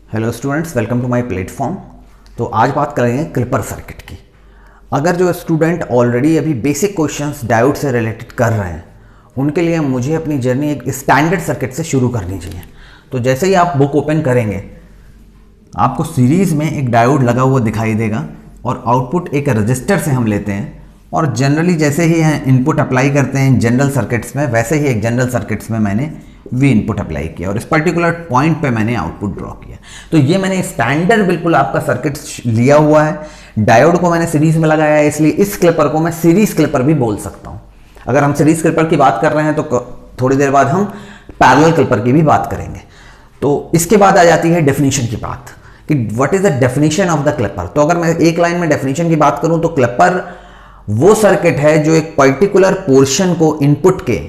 Hello students, welcome to my platform. तो आज बात करेंगे क्लिपर सर्किट की। अगर जो स्टूडेंट ऑलरेडी अभी बेसिक क्वेश्चंस डायोड से रिलेटेड कर रहे हैं उनके लिए मुझे अपनी जर्नी एक स्टैंडर्ड सर्किट से शुरू करनी चाहिए। तो जैसे ही आप बुक ओपन करेंगे आपको सीरीज़ में एक डायोड लगा हुआ दिखाई देगा और आउटपुट एक रजिस्टर से हम लेते हैं और जनरली जैसे ही इनपुट अप्लाई करते हैं जनरल सर्किट्स में, वैसे ही एक जनरल सर्किट्स में मैंने वी इनपुट अप्लाई किया और इस पर्टिकुलर पॉइंट पे मैंने आउटपुट ड्रॉ किया। तो ये मैंने स्टैंडर्ड बिल्कुल आपका सर्किट लिया हुआ है। डायोड को मैंने सीरीज में लगाया है, इसलिए इस क्लिपर को मैं सीरीज क्लिपर भी बोल सकता हूं। अगर हम सीरीज क्लिपर की बात कर रहे हैं तो थोड़ी देर बाद हम पैरेलल क्लिपर की भी बात करेंगे। तो इसके बाद आ जाती है डेफिनेशन की बात कि what is the definition of the clipper. तो अगर मैं एक लाइन में डेफिनेशन की बात करूं तो क्लिपर वो सर्किट है जो एक पर्टिकुलर पोर्शन को इनपुट के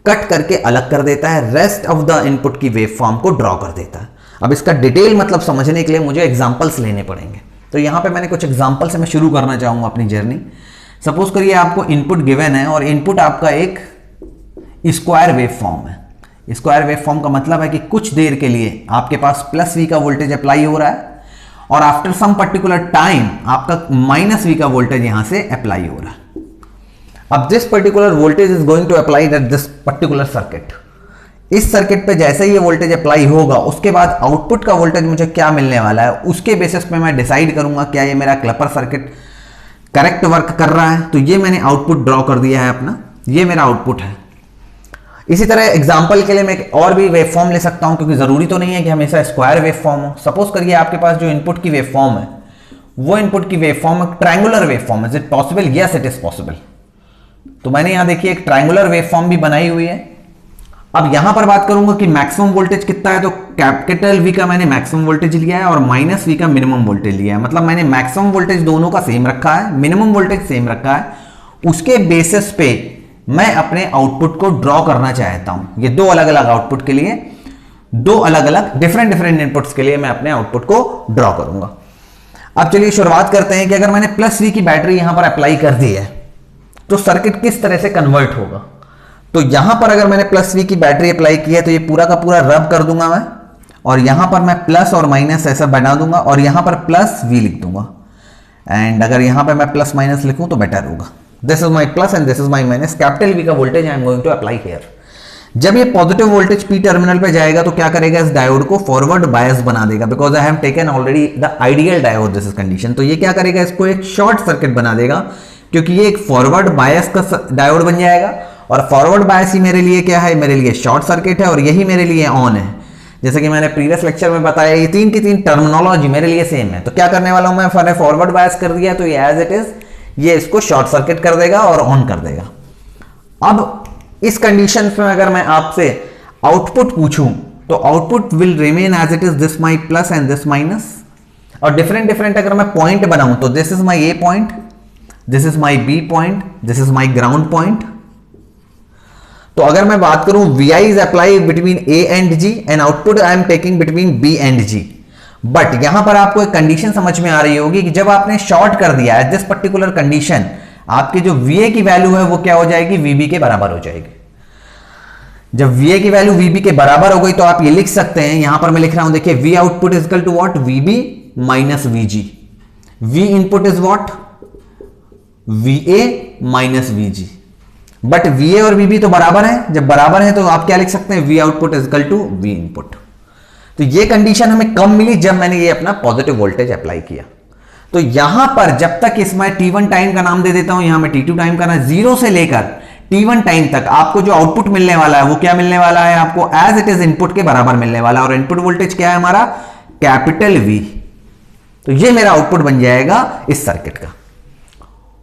कट करके अलग कर देता है, रेस्ट ऑफ द इनपुट की वेव फॉर्म को ड्रॉ कर देता है। अब इसका डिटेल मतलब समझने के लिए मुझे एग्जांपल्स लेने पड़ेंगे। तो यहां पे मैंने कुछ एग्जांपल से मैं शुरू करना चाहूंगा अपनी जर्नी। सपोज करिए आपको इनपुट गिवन है और इनपुट आपका एक स्क्वायर वेव फॉर्म है। स्क्वायर वेव फॉर्म का मतलब है कि कुछ देर के लिए आपके पास प्लस वी का वोल्टेज अप्लाई हो रहा है और आफ्टर सम पर्टिकुलर टाइम आपका माइनस वी का वोल्टेज यहां से अप्लाई हो रहा है। अब this particular voltage is going to apply at this particular circuit. इस सर्किट पे जैसे ही ये वोल्टेज अप्लाई होगा उसके बाद आउटपुट का वोल्टेज मुझे क्या मिलने वाला है उसके बेसिस पे मैं डिसाइड करूंगा क्या ये मेरा क्लिपर सर्किट करेक्ट वर्क कर रहा है। तो ये मैंने आउटपुट ड्रॉ कर दिया है अपना, ये मेरा आउटपुट है। इसी तरह एग्जांपल के लिए मैं और भी वेव फॉर्म ले सकता हूं क्योंकि जरूरी तो नहीं है कि हमेशा स्क्वायर वेव फॉर्म हो। सपोज करिए आपके पास जो इनपुट की वेव फॉर्म है वो इनपुट की wave form triangular wave form. Is it possible? Yes, it is possible. तो मैंने यहां देखिए एक ट्रायंगुलर वेव फॉर्म भी बनाई हुई है। अब यहां पर बात करूंगा कि मैक्सिमम वोल्टेज कितना है, तो कैपिटल वी का मैंने मैक्सिमम वोल्टेज लिया है और माइनस वी का मिनिमम वोल्टेज लिया है। मतलब मैंने मैक्सिमम वोल्टेज दोनों का सेम रखा है, मिनिमम वोल्टेज सेम रखा है। उसके बेसिस पे मैं अपने आउटपुट को ड्रॉ करना चाहता हूं। ये दो अलग अलग आउटपुट के लिए, दो अलग अलग डिफरेंट इनपुट्स के लिए मैं अपने आउटपुट को ड्रॉ करूंगा। अब चलिए शुरुआत करते हैं कि अगर मैंने प्लस वी की बैटरी यहां पर अप्लाई कर दी है तो सर्किट किस तरह से कन्वर्ट होगा। तो यहां पर अगर मैंने प्लस वी की बैटरी अप्लाई की है तो ये पूरा का पूरा रब कर दूंगा मैं और यहां पर मैं प्लस और माइनस ऐसा बना दूंगा और यहां पर प्लस वी लिख दूंगा। एंड अगर यहां पर मैं प्लस माइनस लिखूं तो बेटर होगा। This is my plus and this is my minus. Capital V का voltage I am going to apply here. जब ये पॉजिटिव वोल्टेज पी टर्मिनल पे जाएगा तो क्या करेगा, इस डायोड को फॉरवर्ड बायस बना देगा because I have taken already the ideal diode this is condition. तो ये क्या करेगा, इसको एक शॉर्ट सर्किट बना देगा क्योंकि ये एक फॉरवर्ड बायस का डायोड बन जाएगा और फॉरवर्ड बायस ही मेरे लिए क्या है, मेरे लिए शॉर्ट सर्किट है और यही मेरे लिए ऑन है। जैसे कि मैंने प्रीवियस लेक्चर में बताया ये तीन की तीन टर्मिनोलॉजी मेरे लिए सेम है। तो क्या करने वाला हूं मैं, फॉरवर्ड बायस कर दिया तो ये एज इट इज ये इसको शॉर्ट सर्किट कर देगा और ऑन कर देगा। अब इस कंडीशन में अगर मैं आपसे आउटपुट पूछूं तो output will remain as it is, this my plus and this minus. और डिफरेंट अगर मैं पॉइंट बनाऊं तो this is my A point, this is my B point, this is my ground point. तो अगर मैं बात करूं Vi is apply between A and G and output I am taking between B and G। But यहां पर आपको एक condition समझ में आ रही होगी कि जब आपने शॉर्ट कर दिया है दिस पर्टिकुलर कंडीशन, आपकी जो VA की वैल्यू है वो क्या हो जाएगी, VB के बराबर हो जाएगी। जब VA की वैल्यू VB के बराबर हो गई तो आप ये लिख सकते हैं, यहां पर मैं लिख रहा हूं, देखिए V output is equal to what, VB minus VG। V input is what, VA minus VG। But VA और VB तो बराबर है, जब बराबर है तो आप क्या लिख सकते हैं, V output is equal to V input. तो ये कंडीशन हमें कब मिली, जब मैंने ये अपना पॉजिटिव वोल्टेज अप्लाई किया। तो यहां पर जब तक इसमें T1 टाइम का नाम दे देता हूं, यहां में T2 टाइम का ना, 0 से लेकर T1 टाइम तक आपको जो आउटपुट मिलने वाला है वो क्या मिलने वाला है, आपको एज इट इज इनपुट के बराबर मिलने वाला है। और इनपुट वोल्टेज क्या है हमारा, कैपिटल V। तो ये मेरा आउटपुट बन जाएगा इस सर्किट का।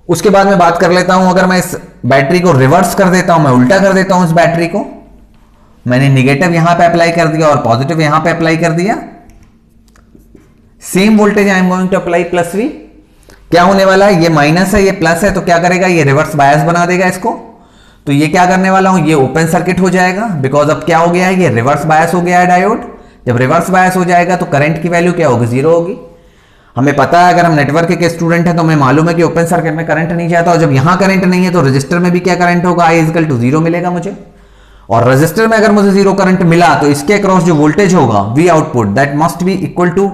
उसके बाद मैं बात कर लेता हूं, अगर मैं इस बैटरी को रिवर्स कर देता हूं, मैं उल्टा कर देता हूं इस बैटरी को, मैंने निगेटिव यहां पे अप्लाई कर दिया और पॉजिटिव यहां पे अप्लाई कर दिया। Same voltage I am going to apply plus V. क्या होने वाला है, ये माइनस है ये प्लस है, तो क्या करेगा, ये रिवर्स बायस बना देगा इसको। तो ये क्या करने वाला हूं, ये ओपन सर्किट हो जाएगा बिकॉज अब क्या हो गया है, ये रिवर्स बायस हो गया है डायोड। जब रिवर्स बायस हो जाएगा तो करंट की वैल्यू क्या होगी, 0 होगी। हमें पता है अगर हम नेटवर्क के स्टूडेंट हैं तो हमें मालूम है कि ओपन सर्किट में करंट नहीं जाता और जब यहां करंट नहीं है तो रजिस्टर में भी क्या करंट होगा, I इक्वल टू 0 मिलेगा मुझे। और रजिस्टर में अगर मुझे जीरो करंट मिला तो इसके अक्रॉस जो वोल्टेज होगा V output that must be equal to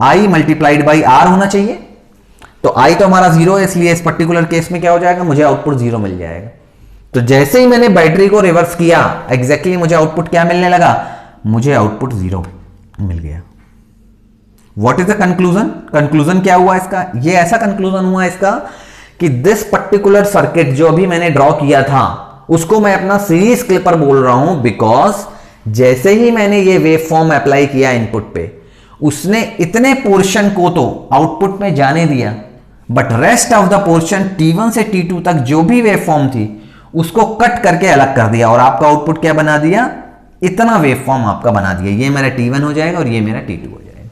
I multiplied by R होना चाहिए। तो आई तो हमारा जीरो है, इसलिए इस पर्टिकुलर केस में क्या हो जाएगा, मुझे आउटपुट जीरो मिल जाएगा। तो जैसे ही मैंने बैटरी को रिवर्स किया एग्जैक्टली मुझे आउटपुट क्या मिलने लगा, मुझे आउटपुट जीरो मिल गया। What is the conclusion? Conclusion क्या हुआ इसका? ये ऐसा कंक्लूजन हुआ इसका कि दिस पर्टिकुलर सर्किट जो अभी मैंने ड्रॉ किया था उसको मैं अपना सीरीज क्लिपर बोल रहा हूं, बिकॉज जैसे ही मैंने ये वेव फॉर्म अप्लाई किया इनपुट पे उसने इतने पोर्शन को तो आउटपुट में जाने दिया, but rest of the portion T1 से T2 तक जो भी वेव फॉर्म थी उसको कट करके अलग कर दिया और आपका आउटपुट क्या बना दिया, इतना वेव फॉर्म आपका बना दिया। ये मेरा T1 हो जाएगा और ये मेरा T2 हो जाएगा।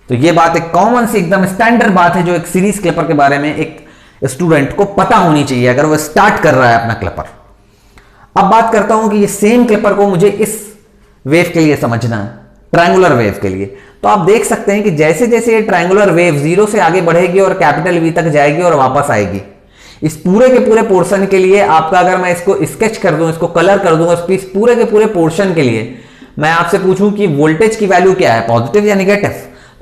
तो ये बात एक कॉमन सी एकदम स्टैंडर्ड बात है जो एक सीरीज क्लिपर के बारे में एक स्टूडेंट को पता होनी चाहिए अगर वो स्टार्ट कर रहा है अपना क्लिपर। अब बात करता हूं कि ये सेम क्लिपर को मुझे इस वेव के लिए समझना है, ट्रायंगुलर वेव के लिए। तो आप देख सकते हैं कि जैसे जैसे ये ट्रायंगुलर वेव जीरो से आगे बढ़ेगी और कैपिटल वी तक जाएगी और वापस आएगी, इस पूरे के पूरे पोर्शन के लिए आपका अगर मैं इसको स्केच कर दूं, इसको कलर कर दूं, इस पूरे के पूरे पोर्शन के लिए मैं आपसे पूछूं कि वोल्टेज की वैल्यू क्या है, पॉजिटिव या निगेटिव,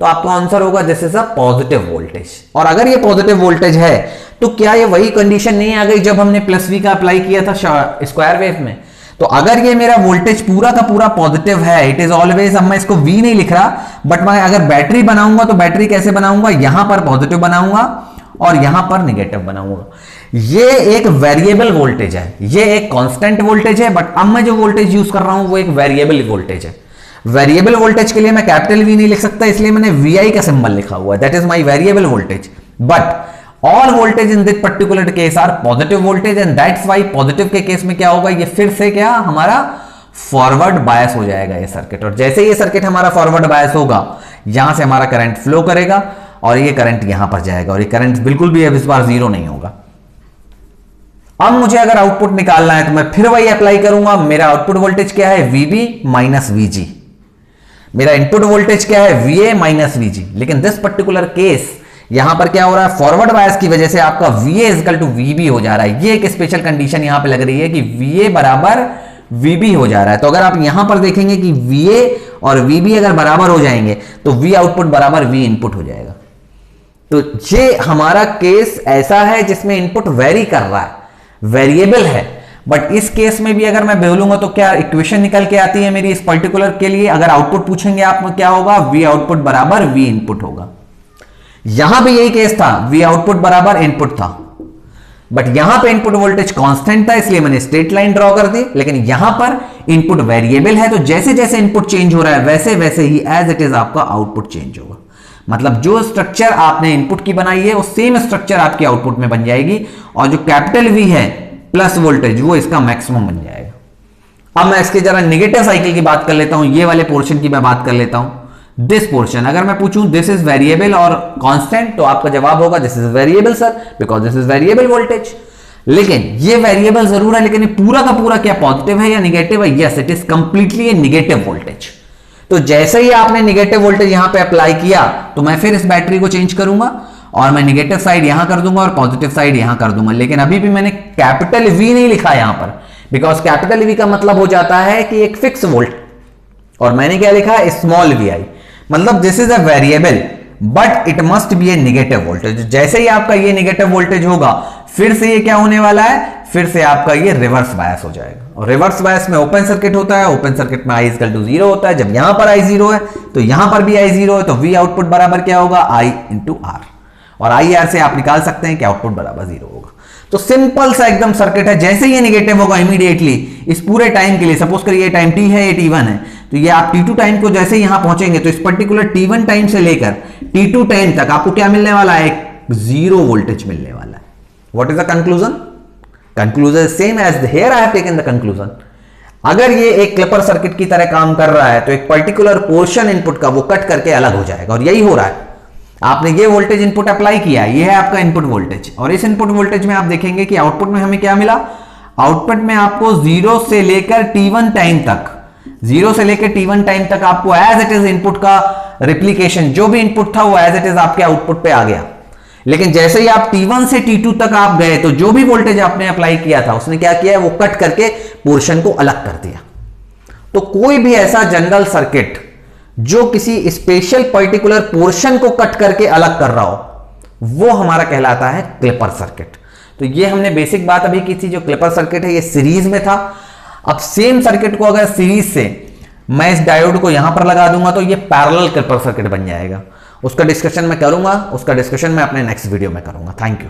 तो आपका आंसर होगा this is a positive voltage. और अगर ये पॉजिटिव वोल्टेज है तो क्या ये वही कंडीशन नहीं आ गई जब हमने प्लस वी का अप्लाई किया था स्क्वायर वेव में? तो अगर ये मेरा वोल्टेज पूरा का पूरा पॉजिटिव है, इट इज ऑलवेज, अब मैं इसको वी नहीं लिख रहा, बट मैं अगर बैटरी बनाऊंगा तो बैटरी कैसे बनाऊंगा, यहां पर पॉजिटिव बनाऊंगा और यहां पर निगेटिव बनाऊंगा। ये एक वेरिएबल वोल्टेज है, ये एक कांस्टेंट वोल्टेज है, बट अब मैं जो वोल्टेज यूज कर रहा हूं वो एक वेरिएबल वोल्टेज है। वेरिएबल वोल्टेज के लिए मैं कैपिटल वी नहीं लिख सकता, इसलिए मैंने वी का सिंबल लिखा हुआ है, that is my variable voltage. But all voltage in this particular case are positive voltage and that's why positive के केस में क्या होगा, ये फिर से क्या हमारा फॉरवर्ड बायस हो जाएगा ये सर्किट। और जैसे ये सर्किट हमारा फॉरवर्ड बायस होगा, यहां से हमारा करंट फ्लो करेगा और ये करंट यहां पर जाएगा और ये करंट बिल्कुल भी अब इस बार जीरो नहीं होगा। अब मुझे अगर आउटपुट निकालना है तो मैं फिर वही अप्लाई करूंगा। मेरा आउटपुट वोल्टेज क्या है, VB माइनस VG। मेरा इनपुट वोल्टेज क्या है, VA माइनस VG। लेकिन दिस पर्टिकुलर केस यहां पर क्या हो रहा है, फॉरवर्ड बायस की वजह से आपका VA इक्वल टू VB हो जा रहा है। ये एक स्पेशल कंडीशन यहां पे लग रही है कि VA बराबर VB हो जा रहा है। तो अगर आप यहां पर देखेंगे कि VA और VB अगर बराबर हो जाएंगे तो V आउटपुट बराबर V इनपुट हो जाएगा। तो ये हमारा केस ऐसा है जिसमें इनपुट वेरी कर रहा है, वेरिएबल है। बट इस केस में भी अगर मैं बोलूंगा तो क्या इक्वेशन निकल के आती है मेरी इस पर्टिकुलर के लिए, अगर आउटपुट पूछेंगे आप क्या होगा, V आउटपुट बराबर V इनपुट होगा। यहां भी यही केस था, V आउटपुट बराबर इनपुट था, बट यहां पे इनपुट वोल्टेज कांस्टेंट था इसलिए मैंने स्ट्रेट लाइन ड्रॉ कर दी। लेकिन यहां पर इनपुट वेरिएबल है, तो जैसे जैसे इनपुट चेंज हो रहा है वैसे वैसे ही एज इट इज आपका आउटपुट चेंज होगा। मतलब जो स्ट्रक्चर आपने इनपुट की बनाई है वो सेम स्ट्रक्चर आपकी आउटपुट में बन जाएगी और जो कैपिटल V है प्लस वोल्टेज वो इसका मैक्सिमम बन जाएगा। अब मैं इसके जरा नेगेटिव साइकिल की बात कर लेता हूं, ये वाले पोर्शन की मैं बात कर लेता हूं। दिस पोर्शन अगर मैं पूछूं दिस इज वेरिएबल और कांस्टेंट, तो आपका जवाब होगा this is variable sir, because this is variable voltage. लेकिन ये वेरिएबल जरूर है, लेकिन ये पूरा का पूरा क्या पॉजिटिव है या निगेटिव है? Yes, it is completely A negative voltage. तो जैसे ही आपने निगेटिव वोल्टेज यहां पे अप्लाई किया तो मैं फिर इस बैटरी को चेंज करूंगा और मैं निगेटिव साइड यहां कर दूंगा और पॉजिटिव साइड यहां कर दूंगा। लेकिन अभी भी मैंने कैपिटल V नहीं लिखा यहां पर, बिकॉज कैपिटल V का मतलब हो जाता है कि एक फिक्स वोल्ट, और मैंने क्या लिखा, स्मॉल vi। मतलब this is a variable but it must be A negative voltage. जैसे ही आपका ये निगेटिव वोल्टेज होगा फिर से ये क्या होने वाला है, फिर से आपका ये रिवर्स बायस हो जाएगा। और रिवर्स बायस में ओपन सर्किट होता है, ओपन सर्किट में I इक्वल टू 0 होता है। जब यहां पर I 0 है तो यहां पर भी I 0 है, तो V आउटपुट बराबर क्या होगा, I इंटू R। और IR से आप निकाल सकते हैं कि आउटपुट बराबर 0 होगा। तो सिंपल सा एकदम सर्किट है। जैसे ये निगेटिव होगा इमीडिएटली इस पूरे टाइम के लिए, सपोज करिए ये टाइम t है, ये t1 है, तो ये आप t2 टाइम को जैसे यहां पहुंचेंगे तो इस पर्टिकुलर t1 टाइम से लेकर t2 टाइम तक आपको क्या मिलने वाला है, एक 0 वोल्टेज मिलने वाला है। What is the conclusion? Conclusion same as here I have taken the conclusion. अगर ये एक क्लिपर सर्किट की तरह काम कर रहा है तो एक पर्टिकुलर पोर्शन इनपुट का वो कट करके अलग हो जाएगा, और यही हो रहा है। आपने ये वोल्टेज इनपुट अप्लाई किया, ये है आपका इनपुट वोल्टेज, और इस इनपुट वोल्टेज में आप देखेंगे कि आउटपुट में हमें क्या मिला, आउटपुट में आपको 0 से लेकर t1 टाइम तक, 0 से लेकर t1 टाइम तक आपको एज इट इज इनपुट का रिप्लीकेशन, जो भी इनपुट था वो एज इट इज आपके आउटपुट पे आ गया। लेकिन जैसे ही आप t1 से t2 तक आप गए तो जो भी वोल्टेज आपने अप्लाई किया था उसने क्या किया है, वो कट करके पोर्शन को अलग कर दिया। तो कोई भी ऐसा जनरल सर्किट जो किसी स्पेशल पर्टिकुलर पोर्शन को कट करके अलग कर रहा हो वो हमारा कहलाता है क्लिपर सर्किट। तो ये हमने बेसिक बात अभी की थी, जो क्लिपर सर्किट है ये सीरीज में था। अब सेम सर्किट को अगर सीरीज से मैं इस डायोड को यहां पर लगा दूंगा तो ये पैरेलल क्लिपर सर्किट बन जाएगा। उसका डिस्कशन मैं करूंगा, उसका डिस्कशन मैं अपने नेक्स्ट वीडियो में करूंगा। Thank you.